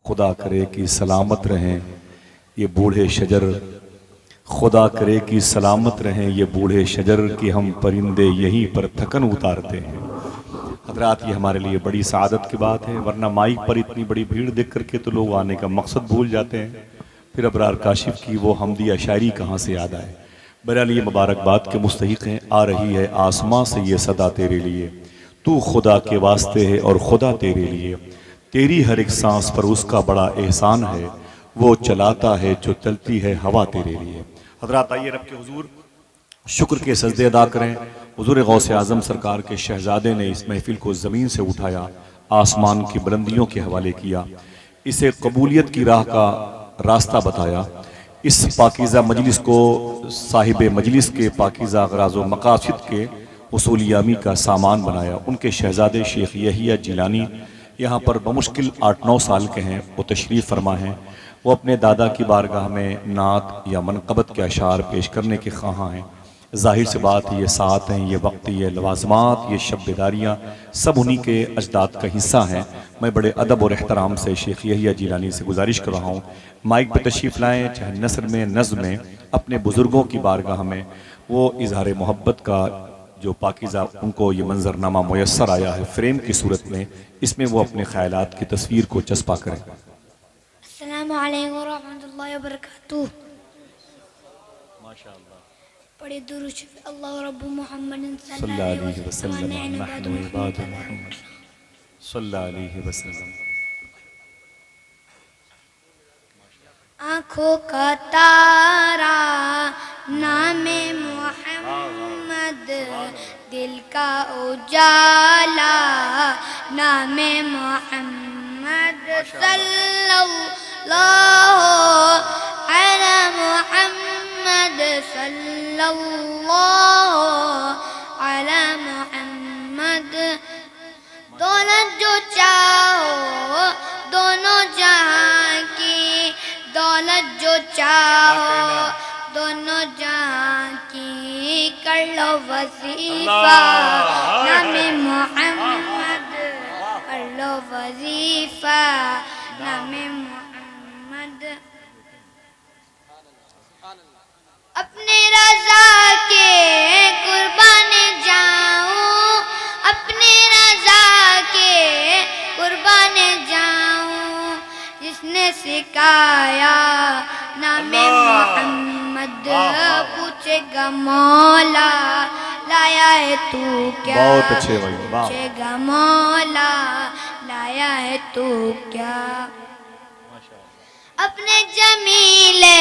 खुदा करे कि सलामत रहें ये बूढ़े शजर, खुदा करे कि सलामत रहें ये बूढ़े शजर कि हम परिंदे यहीं पर थकन उतारते हैं। हजरात, ये हमारे लिए बड़ी सआदत की बात है, वरना माइक पर इतनी बड़ी भीड़ देख करके तो लोग आने का मकसद भूल जाते हैं। फिर अबरार काशिफ की वो हमदिया शायरी कहाँ से याद आए। बहरहाल ये मुबारकबाद के मुस्तहिक हैं। आ रही है आसमां से ये सदा तेरे लिए, तू खुदा के वास्ते है और खुदा तेरे लिए, तेरी हर एक सांस पर उसका बड़ा एहसान है, वो चलाता है जो चलती है हवा तेरे लिए। हजरात, आइए रब के हुजूर शुक्र के सजदे अदा करें। हुजूर गौसे आज़म सरकार के शहजादे ने इस महफिल को ज़मीन से उठाया, आसमान की बुलंदियों के हवाले किया, इसे कबूलियत की राह का रास्ता बताया, इस पाकीज़ा मजलिस को साहिब मजलिस के पाकीज़ा अगराज़ व मकासिद के उसूलियामी का सामान बनाया। उनके शहजादे शेख यहिया जिलानी यहाँ पर बमुश्किल 8-9 साल के हैं। वो तशरीफ़ फरमा हैं। वो अपने दादा की बारगाह में नात या मनक़बत के अशार पेश करने के ख़्वाहां हैं। ज़ाहिर सी बात है, ये साथ हैं, ये वक्त, ये लवाज़मात, ये शब-बेदारियाँ सब उन्हीं के अजदाद का हिस्सा हैं। मैं बड़े अदब और एहतराम से शेख यहिया जिलानी से गुजारिश कर रहा हूँ, माइक पर तशरीफ़ लाएँ, चाहे नस्र में, नज़्म में, अपने बुज़ुर्गों की बारगाह में वो इज़हार मोहब्बत का जो पाकीज़ा उनको ये मंजरनामा मुयस्सर आया है फ्रेम की सूरत में, इसमें वो अपने ख़यालात की तस्वीर को चस्पा करें। अस्सलामु अलैकुम रहमतुल्लाहि व बरकातुहू। माशाअल्लाह। बड़े दुरूद शरीफ अल्लाह रब्बु मोहम्मद सल्लल्लाहु अलैहि वसल्लम नहनु इबादु मोहम्मद सल्लल्लाहु अलैहि वसल्लम। आँखों का तारा नामे मोहम्मद, दिल का उजाला नामे मोहम्मद, सल्लल्लाहु अलैहि मोहम्मद, सल्लल्लाहु अलैहि मोहम्मद। दौलत जो चाहो दोनों जहां की, दौलत जो चाहो दोनों जहां की, कर लो वजीफा नामे मोहम्मद, कर लो वजीफा नामे मोहम्मद। अपने रज़ा के कुर्बान जाऊं, अपने रज़ा के कुर्बान जाऊं, जिसने सिखाया नामे मोहम्मद, पूछेगा मौला लाया है तू क्या, बहुत अच्छे भाई, वाह। पूछेगा मौला लाया है तू क्या। अपने जमीले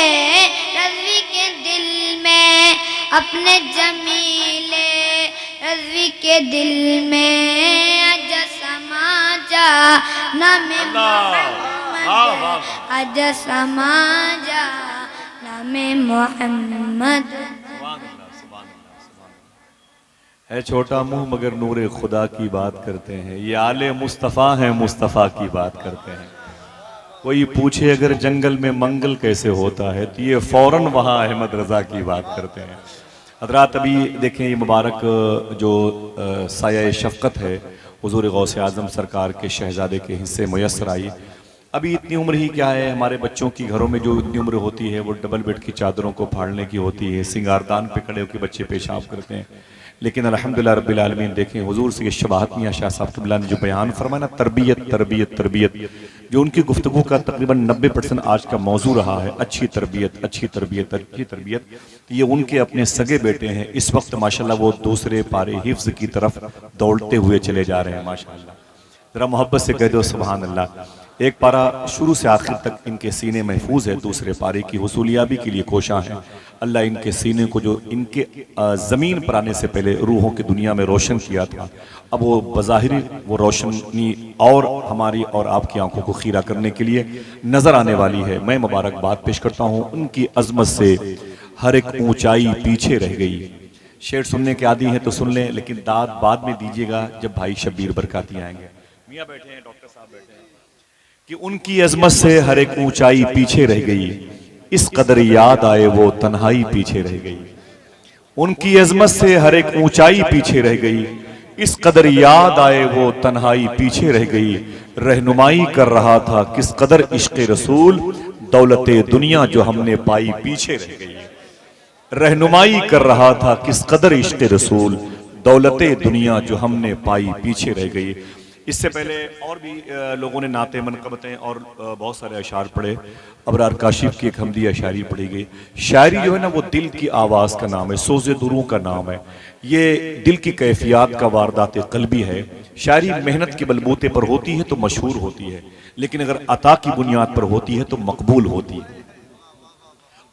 रज़वी के दिल में, अपने जमीले रज़वी के दिल में आजा समा जा नामे मोहम्मद, आजा समा जा नामे मोहम्मद। है छोटा मुंह मगर नूरे खुदा की बात करते हैं, ये आले मुस्तफ़ा हैं, मुस्तफ़ा की बात करते हैं। कोई पूछे अगर जंगल में मंगल कैसे होता है, तो ये फौरन वहाँ अहमद रज़ा की बात करते हैं। हज़रात, अभी देखें ये मुबारक जो साया शफ़क़त है हुज़ूर गौसे आज़म सरकार के शहज़ादे के हिस्से मुयस्सर आई। अभी इतनी उम्र ही क्या है, हमारे बच्चों की घरों में जो इतनी उम्र होती है वो डबल बेड की चादरों को फाड़ने की होती है, सिंगारदान पे खड़े होकर बच्चे पेशाब करते हैं। लेकिन अल्हम्दुलिल्लाह रब्बिल आलमीन, देखें हुजूर से ये शबाहत मियां शाह साहब क़िबला ने जो बयान फरमाया ना, तरबियत तरबियत तरबियत, जो उनकी गुफ्तगू का तकरीबन 90% आज का मौजू रहा है, अच्छी तरबियत अच्छी तरबियत अच्छी तरबियत। ये उनके अपने सगे बेटे हैं, इस वक्त माशाल्लाह वो दूसरे पारे हिफ्ज़ की तरफ दौड़ते हुए चले जा रहे हैं माशाल्लाह। ज़रा मोहब्बत से कह दो सुभान अल्लाह। एक पारा शुरू से आखिर तक इनके सीने महफूज है, दूसरे पारे की हुसूलियाबी के लिए कोशां हैं। अल्लाह इनके सीने को जो इनके ज़मीन पर आने से पहले रूहों की दुनिया में रोशन किया था, अब वो बज़ाहिरी वो रोशनी और हमारी और आपकी आंखों को खीरा करने के लिए नज़र आने वाली है। मैं मुबारकबाद पेश करता हूँ, उनकी अज़मत से हर एक ऊँचाई पीछे रह गई। शेर सुनने के आदी हैं तो सुन लें, लेकिन दाद बाद में दीजिएगा जब भाई शब्बीर बरकाती आएंगे। मियाँ बैठे हैं, डॉक्टर साहब बैठे हैं कि उनकी अजमत से हर एक ऊंचाई पीछे रह गई, इस कदर याद आए वो तन्हाई पीछे रह गई। उनकी अजमत से हर एक ऊंचाई पीछे रह गई, इस कदर याद आए वो तन्हाई पीछे रह गई, रहनुमाई कर रहा था किस कदर इश्क़ रसूल, दौलते दुनिया जो हमने पाई पीछे रह गई। रहनुमाई कर रहा था किस कदर इश्क़ रसूल, दौलते दुनिया जो हमने पाई पीछे रह गई। इससे पहले और भी लोगों ने नाते मनकबतें और बहुत सारे अशार पढ़े। अबरार काशिफ की एक हमदी अशारी पढ़ी गई। शायरी जो है ना वो दिल की आवाज़ का नाम है, सोज़े दुरूं का नाम है। ये दिल की कैफियत का वारदात क़ल्बी है। शायरी मेहनत के बलबूते पर होती है तो मशहूर होती है, लेकिन अगर अता की बुनियाद पर होती है तो मकबूल होती है।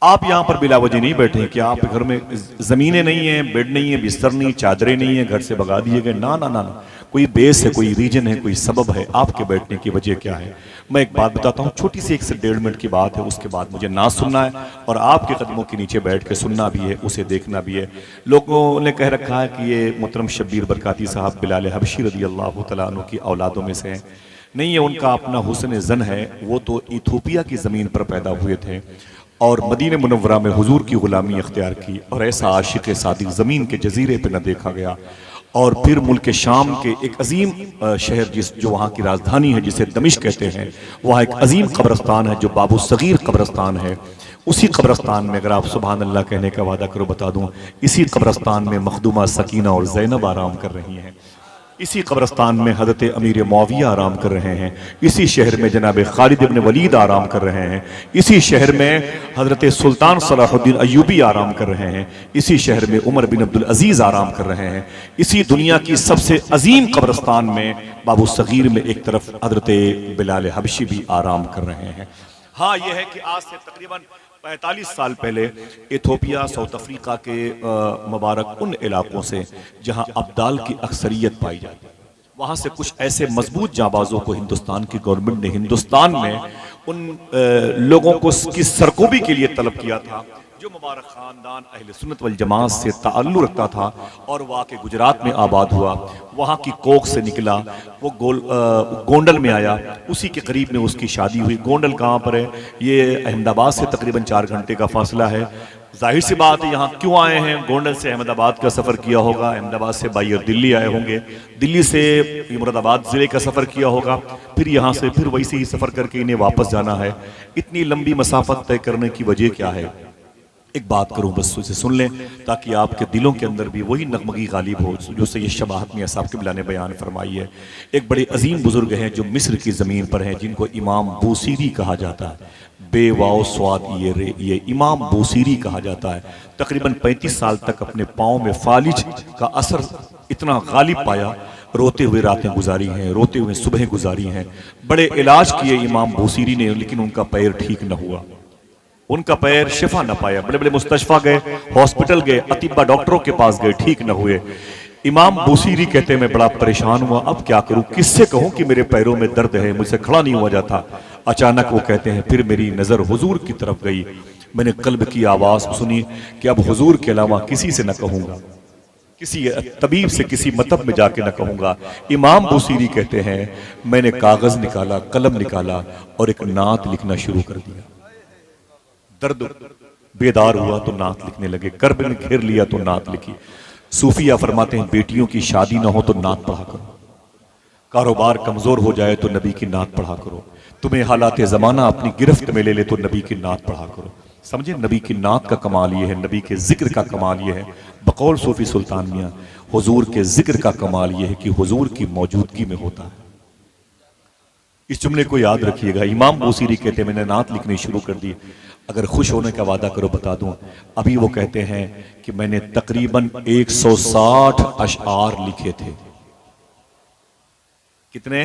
आप यहाँ पर बिला वजह नहीं बैठे कि आप घर में ज़मीनें नहीं हैं, बेड नहीं है, बिस्तर नहीं, चादरें नहीं है, घर से भगा दिए गए। ना ना ना ना, कोई बेस है, कोई रीजन है, कोई सबब है। आपके बैठने की वजह क्या है? मैं एक बात बताता हूँ, छोटी सी 1 से 1.5 मिनट की बात है। उसके बाद मुझे ना सुनना है और आपके कदमों के नीचे बैठ के सुनना भी है, उसे देखना भी है। लोगों ने कह रखा है कि ये मोहतरम शब्बीर बरकाती साहब बिलाल हबशी रज़ी अल्लाह तआला अन्हु की औलादों में से हैं। नहीं, ये उनका अपना हुस्न ज़न है। वो तो इथोपिया की ज़मीन पर पैदा हुए थे और मदीने मुनव्वरा में हुजूर की गुलामी अख्तियार की, और ऐसा आशिक सादिक ज़मीन के जजीरे पे न देखा गया। और फिर मुल्क शाम के एक अजीम शहर जो वहाँ की राजधानी है, जिसे दमिश्क कहते हैं, वहाँ एक अजीम कब्रस्तान है जो बाबू सगीर कब्रस्तान है। उसी कब्रस्तान में अगर आप सुभान अल्लाह कहने का वादा करो, बता दूं, इसी कब्रस्तान में मखदूमा सकीना और ज़ैनब आराम कर रही हैं। इसी कब्रस्तान में हज़रत अमीर मुआविया आराम कर रहे हैं। इसी शहर में जनाब खालिद इब्न वलीद आराम कर रहे हैं। इसी शहर में हज़रत सुल्तान सलाहुद्दीन अय्यूबी आराम कर रहे हैं। इसी शहर में उमर बिन अब्दुल अजीज़ आराम कर रहे हैं। इसी दुनिया की सबसे अजीम कब्रस्तान में बाबू सगीर में एक तरफ हज़रत बिलाल हबशी भी आराम कर रहे हैं। हाँ, यह है कि आज से तकरीबन 45 साल पहले इथोपिया, साउथ अफ्रीका के मुबारक उन इलाकों से जहां अब्दाल की अक्सरियत पाई जाती है, वहां से कुछ ऐसे मजबूत जाबाजों को हिंदुस्तान की गवर्नमेंट ने हिंदुस्तान में उन लोगों को की सरकोबी के लिए तलब किया था जो मुबारक ख़ानदान अहले सुन्नत वल जमात से ताल्लुक़ रखता था और वहाँ के गुजरात में आबाद हुआ। वहाँ की कोख से निकला, वो गोंडल में आया, उसी के करीब में उसकी शादी हुई। गोंडल कहाँ पर है? ये अहमदाबाद से तकरीबन 4 घंटे का फासला है। जाहिर सी बात है, यहाँ क्यों आए हैं? गोंडल से अहमदाबाद का सफ़र किया होगा, अहमदाबाद से बाई दिल्ली आए होंगे, दिल्ली से मुरादाबाद ज़िले का सफ़र किया होगा, फिर यहाँ से फिर वैसे ही सफ़र करके इन्हें वापस जाना है। इतनी लंबी मसाफत तय करने की वजह क्या है? एक बात करूं, बस उसे सुन लें ताकि आपके दिलों के अंदर भी वही नगमगी गालिब हो जो सैयद शबाहत मियां साहब क़िबला ने बयान फरमाई है। एक बड़े अजीम बुजुर्ग हैं जो मिस्र की ज़मीन पर हैं, जिनको इमाम बूसीरी कहा जाता है। बेवाओ स्वाद ये इमाम बूसीरी कहा जाता है। तकरीबन 35 साल तक अपने पाँव में फालिज का असर इतना गालिब पाया, रोते हुए रातें गुजारी हैं, रोते हुए सुबह गुजारी हैं। बड़े इलाज किए इमाम बूसीरी ने, लेकिन उनका पैर ठीक न हुआ, उनका पैर शिफा न पाया। बड़े बड़े मुस्तशफा गए, हॉस्पिटल गए, अतिबा डॉक्टरों के पास गए, ठीक न हुए। इमाम बूसीरी कहते मैं बड़ा परेशान हुआ, अब क्या करूं, किससे कहूं कि मेरे पैरों में दर्द है, मुझसे खड़ा नहीं हुआ जाता। अचानक वो कहते हैं फिर मेरी नज़र हुजूर की तरफ गई, मैंने कल्ब की आवाज़ सुनी कि अब हुजूर के अलावा किसी से न कहूँगा, किसी तबीब से किसी मतब में जाके न कहूँगा। इमाम बूसीरी कहते हैं मैंने कागज़ निकाला, कलम निकाला और एक नात लिखना शुरू कर दिया। दर्द बेदार हुआ तो नात लिखने लगे, कर्ब ने घेर लिया तो नात लिखी। सूफिया फरमाते हैं बेटियों की शादी ना हो तो नात पढ़ा करो, कारोबार कमजोर हो जाए तो नबी की नात पढ़ा करो, तुम्हें हालात ज़माना अपनी गिरफ्त में ले ले तो नबी की नात पढ़ा करो। समझे, नबी की नात का कमाल ये है, नबी के जिक्र का कमाल ये है। बकौल सूफी सुल्तान मियां, हुजूर के जिक्र का कमाल ये है कि हुजूर की मौजूदगी में होता है। इस जुमले को याद रखिएगा। इमाम बूसीरी कहते मैंने नात लिखनी शुरू कर दी। अगर खुश होने का वादा करो बता दूं, अभी वो कहते हैं कि मैंने तकरीबन 160 अशआर लिखे थे। कितने?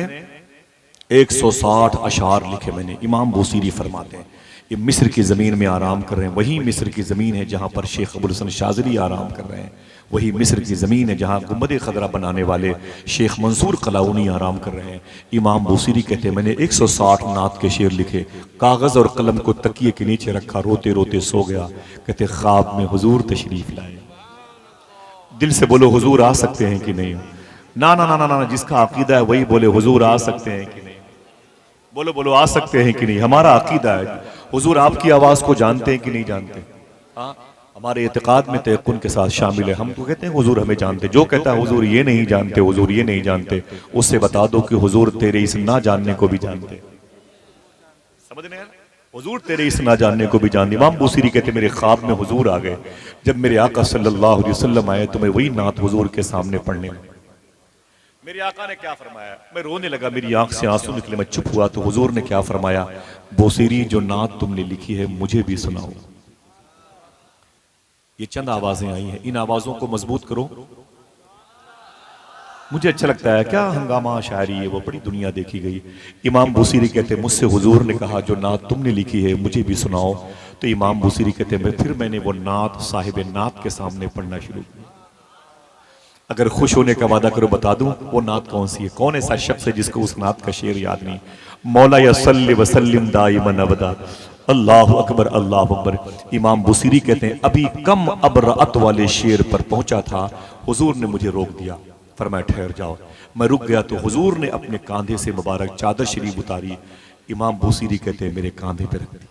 160 अशआर लिखे मैंने। इमाम बूसीरी फरमाते हैं ये मिस्र की ज़मीन में आराम कर रहे हैं। वही मिस्र की ज़मीन है जहाँ पर शेख अबुल हसन शाज़ली आराम कर रहे हैं। वही मिस्र की ज़मीन है जहाँ गुंबद खदरा बनाने वाले शेख मंसूर कलाउनी आराम कर रहे हैं। इमाम बूसीरी कहते हैं मैंने 160 नात के शेर लिखे, कागज़ और कलम को तकिए के नीचे रखा, रोते रोते सो गया। कहते ख्वाब में हुजूर तशरीफ़ लाए। दिल से बोलो हुजूर आ सकते हैं कि नहीं? ना ना ना ना ना, जिसका अकीदा है वही बोले हुजूर आ सकते हैं कि नहीं। बोलो बोलो आ सकते हैं कि नहीं। हमारा अकीदा है। हुजूर आपकी आवाज़ को जानते हैं कि नहीं जानते? हाँ, हमारे इत्तेकाद में तयक्कुन के साथ शामिल है। हम तो कहते हैं हुजूर हमें जानते, जो कहता है हुजूर ये नहीं जानते, हुजूर ये नहीं जानते, उससे बता दो कि हुजूर तेरे इस ना जानने को भी जानते। समझ रहे हैं? हुजूर तेरे इस ना जानने को भी जानते। इमाम बूसीरी कहते मेरे ख्वाब में हुजूर आ गए, जब मेरे आका सल्लल्लाहु अलैहि वसल्लम आए तो मैं वही नात हुजूर के सामने पढ़ने लगा। मेरे आका ने क्या फरमाया, मैं रोने लगा, मेरी आंख से आंसू निकले, मैं चुप हुआ तो हुजूर ने क्या फरमाया, बूसीरी जो नात तुमने लिखी है मुझे भी सुनाओ। ये चंद आवाजें आई हैं, इन आवाजों को मजबूत करो। मुझे अच्छा लगता है, क्या हंगामा शायरी है, वो बड़ी दुनिया देखी गई। इमाम बूसीरी कहते मुझसे हुजूर ने कहा जो नात तुमने लिखी है मुझे भी सुनाओ। तो इमाम बूसीरी कहते फिर मैंने वो नात साहिब नात के सामने पढ़ना शुरू किया। अगर खुश होने का वादा करो बता दूं वो नात कौन सी है, कौन ऐसा शख्स है जिसको उस नात का शेर याद नहीं। मौला या सल्ली वसल्लिम दाइमन अबदा, अल्लाह अकबर अल्लाह अकबर। इमाम बुसीरी कहते हैं अभी कम अबरात वाले शेर पर पहुंचा था, हुजूर ने मुझे रोक दिया, फरमाया ठहर जाओ। मैं रुक गया तो हुजूर ने अपने कांधे से मुबारक चादर शरीफ उतारी, इमाम बुसीरी कहते हैं मेरे कांधे पर रख दी।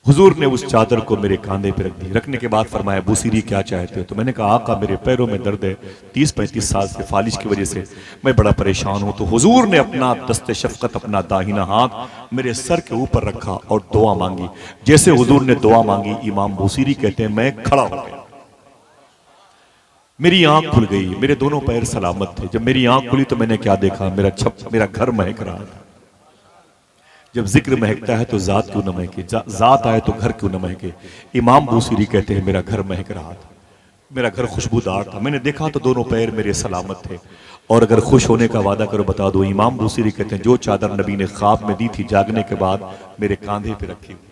हुजूर ने उस चादर को मेरे कांधे पे रख दी। रखने के बाद फरमाया बुसीरी क्या चाहते हो, तो मैंने कहा आका मेरे पैरों में दर्द है, 30-35 साल से फालिज की वजह से मैं बड़ा परेशान हूं। तो हुजूर ने अपना दस्ते शफकत, अपना दाहिना हाथ मेरे सर के ऊपर रखा और दुआ मांगी। जैसे हुजूर ने दुआ मांगी, इमाम बुसीरी कहते हैं मैं खड़ा हो गया, मेरी आंख खुल गई, मेरे दोनों पैर सलामत थे। जब मेरी आंख खुली तो मैंने क्या देखा, मेरा घर महक रहा था। जब जिक्र महकता है तो जात क्यों न महके, जात आए तो घर क्यों न महके। इमाम बूसीरी कहते हैं मेरा घर महक रहा था, मेरा घर खुशबूदार था। मैंने देखा तो दोनों पैर मेरे सलामत थे। और अगर खुश होने का वादा करो बता दो, इमाम बूसीरी कहते हैं जो चादर नबी ने ख्वाब में दी थी जागने के बाद मेरे कांधे पे रखी हुई।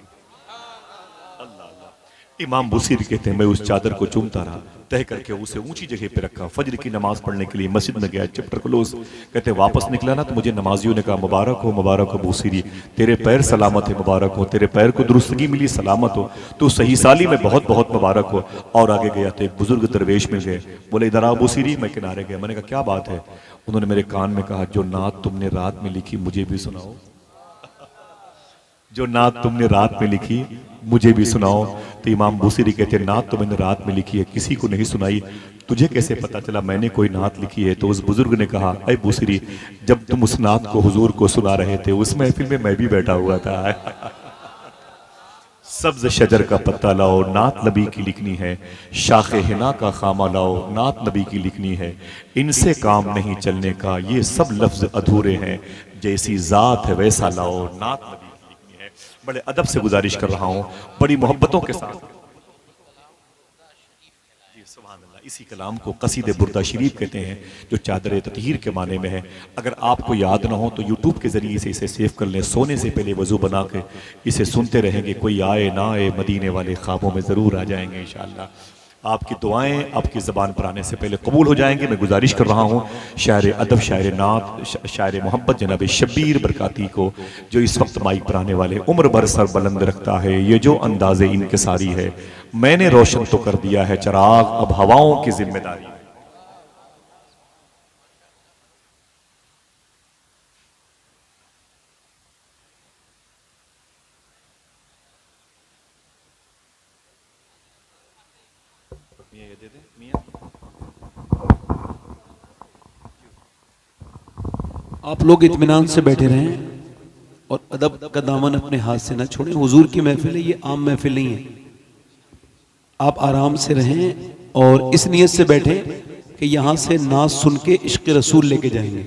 इमाम बुसीरी कहते हैं मैं उस चादर को चूमता रहा, तह करके उसे ऊंची जगह पे रखा। फजर की नमाज पढ़ने के लिए मस्जिद में गया, चैप्टर क्लोज। कहते वापस निकला ना तो मुझे नमाजियों ने कहा मुबारक हो बुसीरी, तेरे पैर सलामत है, मुबारक हो, तेरे पैर को दुरुस्तगी मिली, सलामत हो, तो सही साली में बहुत बहुत मुबारक हो। और आगे गया तो एक बुजुर्ग दरवेश मिल गए, बोले इधर आओ बुसीरी। मैं किनारे गया, मैंने कहा क्या बात है। उन्होंने मेरे कान में कहा जो नात तुमने रात में लिखी मुझे भी सुनाओ, जो नात तुमने रात में लिखी मुझे भी सुनाओ। तो इमाम बुसीरी कहते नात तो मैंने रात में लिखी है, किसी को नहीं सुनाई, तुझे कैसे पता चला मैंने कोई नात लिखी है। तो उस बुजुर्ग ने कहा अरे बुसीरी, जब तुम उस नात को हुजूर को सुना रहे थे उस महफिल में मैं भी बैठा हुआ था। सब्ज शजर का पत्ता लाओ, नात नबी की लिखनी है, शाखे हिना का खामा लाओ, नात नबी की लिखनी है, इनसे काम नहीं चलने का, ये सब लफ्ज अधूरे हैं, जैसी जात है वैसा लाओ, नात नबी। बड़े अदब से गुजारिश कर रहा हूं, बड़ी मोहब्बतों के साथ। सुभान अल्लाह। इसी कलाम को कसीदे बुर्दा शरीफ कहते हैं, जो चादर ततहीर के माने में है। अगर आपको याद ना हो तो यूट्यूब के जरिए से इसे सेव कर लें, सोने से पहले वजू बना के इसे सुनते रहेंगे, कोई आए ना आए मदीने वाले ख्वाबों में जरूर आ जाएंगे इंशाअल्लाह। आपकी दुआएं आपकी ज़बान पर आने से पहले कबूल हो जाएंगे। मैं गुजारिश कर रहा हूँ शायर अदब, शायर नात, शायर मोहब्बत जनाब शब्बीर बरकाती को, जो इस वक्त माइक पर आने वाले, उम्र भर सर बुलंद रखता है ये जो अंदाज़े इनकिसारी है, मैंने रोशन तो कर दिया है चराग, अब हवाओं की जिम्मेदारी। आप लोग इत्मीनान से बैठे रहें और अदब का दामन अपने हाथ से ना छोड़ें। हुजूर की महफिल है, ये आम महफिल नहीं है। आप आराम से रहें और इस नियत से बैठें कि यहाँ से नाज सुन के इश्क रसूल लेके जाएंगे।